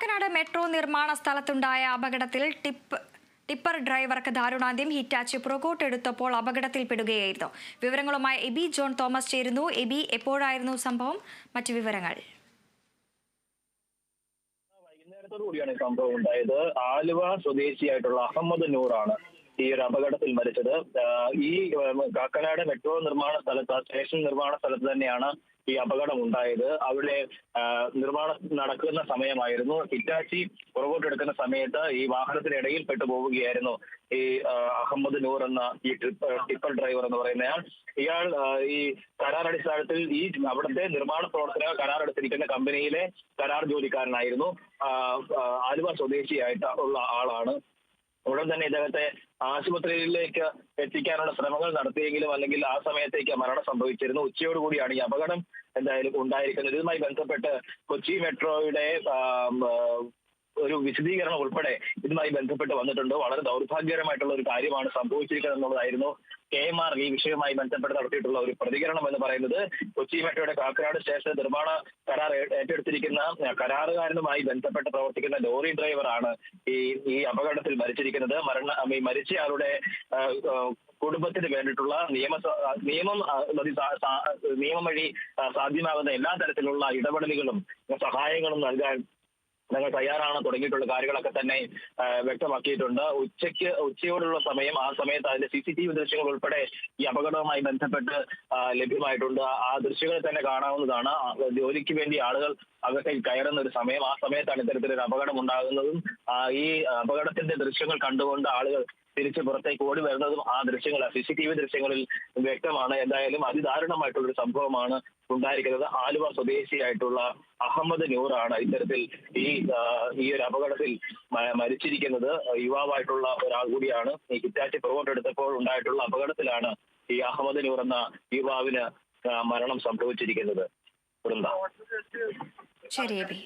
Kakkanad metro നിർമ്മാണ സ്ഥലത്തുണ്ടായ അപകടത്തിൽ tipper ഡ്രൈവർക്ക് ദാരുണാന്ത്യം. ഹിറ്റാച്ചി പുറകോട്ടെടുത്തപ്പോൾ അപകടത്തിൽപ്പെടുകയായിരുന്നു. വിവരങ്ങളുമായി എബി ജോൺ തോമസ് ചേരുന്നു. എബി, എപ്പോഴായിരുന്നു സംഭവം? മറ്റു വിവരങ്ങൾ. വൈകുന്നേരത്തോടുകൂടിയാണ് സംഭവം ഉണ്ടായത്. ആലുവ സ്വദേശിയായിട്ടുള്ള അഹമ്മദ് നൂറാണ് ഈ ഒരു അപകടത്തിൽ മരിച്ചത്. ഈ കാക്കനാട് മെട്രോ നിർമ്മാണ സ്ഥലത്ത്, സ്റ്റേഷൻ നിർമ്മാണ സ്ഥലത്ത് തന്നെയാണ് ഈ അപകടം ഉണ്ടായത്. അവിടെ നിർമ്മാണം നടക്കുന്ന സമയമായിരുന്നു. ഹിറ്റാച്ചി പുറകോട്ടെടുക്കുന്ന സമയത്ത് ഈ വാഹനത്തിനിടയിൽ പെട്ടുപോവുകയായിരുന്നു ഈ അഹമ്മദ് നൂർ എന്ന ഈ ടിപ്പർ ഡ്രൈവർ എന്ന് പറയുന്നയാൾ. ഇയാൾ ഈ കരാർ അടിസ്ഥാനത്തിൽ ഈ അവിടുത്തെ നിർമ്മാണ പ്രവർത്തന കരാർ എടുത്തിരിക്കുന്ന കമ്പനിയിലെ കരാർ ജോലിക്കാരനായിരുന്നു. ആലുവ സ്വദേശിയായിട്ട് ഉള്ള ആളാണ്. ഉടൻ തന്നെ ഇദ്ദേഹത്തെ ആശുപത്രിയിലേക്ക് എത്തിക്കാനുള്ള ശ്രമങ്ങൾ നടത്തിയെങ്കിലും അല്ലെങ്കിൽ ആ സമയത്തേക്ക് മരണം സംഭവിച്ചിരുന്നു. ഉച്ചയോടുകൂടിയാണ് ഈ അപകടം എന്തായാലും ഉണ്ടായിരിക്കുന്നത്. ഇതുമായി ബന്ധപ്പെട്ട് കൊച്ചി മെട്രോയുടെ ഒരു വിശദീകരണം ഉൾപ്പെടെ ഇതുമായി ബന്ധപ്പെട്ട് വന്നിട്ടുണ്ട്. വളരെ ദൗർഭാഗ്യകരമായിട്ടുള്ള ഒരു കാര്യമാണ് സംഭവിച്ചിരിക്കുന്നത് എന്നുള്ളതായിരുന്നു KMR ഈ വിഷയവുമായി ബന്ധപ്പെട്ട് നടത്തിയിട്ടുള്ള ഒരു പ്രതികരണം എന്ന് പറയുന്നത്. കൊച്ചി മെട്രോയുടെ കാക്കനാട് സ്റ്റേഷൻ നിർമ്മാണ കരാർ ഏറ്റെടുത്തിരിക്കുന്ന കരാറുകാരനുമായി ബന്ധപ്പെട്ട് പ്രവർത്തിക്കുന്ന ലോറി ഡ്രൈവറാണ് ഈ അപകടത്തിൽ മരിച്ചിരിക്കുന്നത്. മരിച്ചയാളുടെ കുടുംബത്തിന് വേണ്ടിയിട്ടുള്ള നിയമം വഴി സാധ്യമാകുന്ന എല്ലാ തരത്തിലുള്ള ഇടപെടലുകളും സഹായങ്ങളും നൽകാൻ ഞങ്ങൾ തയ്യാറാണ് തുടങ്ങിയിട്ടുള്ള കാര്യങ്ങളൊക്കെ തന്നെ വ്യക്തമാക്കിയിട്ടുണ്ട്. ഉച്ചയോടുള്ള സമയം, ആ സമയത്ത് അതിന്റെ CCTV ദൃശ്യങ്ങൾ ഉൾപ്പെടെ ഈ അപകടവുമായി ബന്ധപ്പെട്ട് ലഭ്യമായിട്ടുണ്ട്. ആ ദൃശ്യങ്ങൾ തന്നെ കാണാവുന്നതാണ്. ജോലിക്ക് വേണ്ടി ആളുകൾ അകത്തേക്ക് കയറുന്ന ഒരു സമയം, ആ സമയത്താണ് ഇത്തരത്തിലൊരു അപകടം ഉണ്ടാകുന്നതും ഈ അപകടത്തിന്റെ ദൃശ്യങ്ങൾ കണ്ടുകൊണ്ട് ആളുകൾ തിരിച്ച് പുറത്തേക്ക് ഓടി വരുന്നതും ആ ദൃശ്യങ്ങൾ, CCTV ദൃശ്യങ്ങളിൽ വ്യക്തമാണ്. എന്തായാലും അതിദാരുണമായിട്ടുള്ളൊരു സംഭവമാണ് ഉണ്ടായിരിക്കുന്നത്. ആലുവ സ്വദേശിയായിട്ടുള്ള അഹമ്മദ് നൂറാണ് ഇത്തരത്തിൽ ഈ ഒരു അപകടത്തിൽ മരിച്ചിരിക്കുന്നത്. യുവാവായിട്ടുള്ള ഒരാൾ കൂടിയാണ്. ഈ ഹിറ്റാച്ചി പുറകോട്ടെടുത്തപ്പോൾ ഉണ്ടായിട്ടുള്ള അപകടത്തിലാണ് ഈ അഹമ്മദ് നൂർ എന്ന യുവാവിന് മരണം സംഭവിച്ചിരിക്കുന്നത്. ശരി.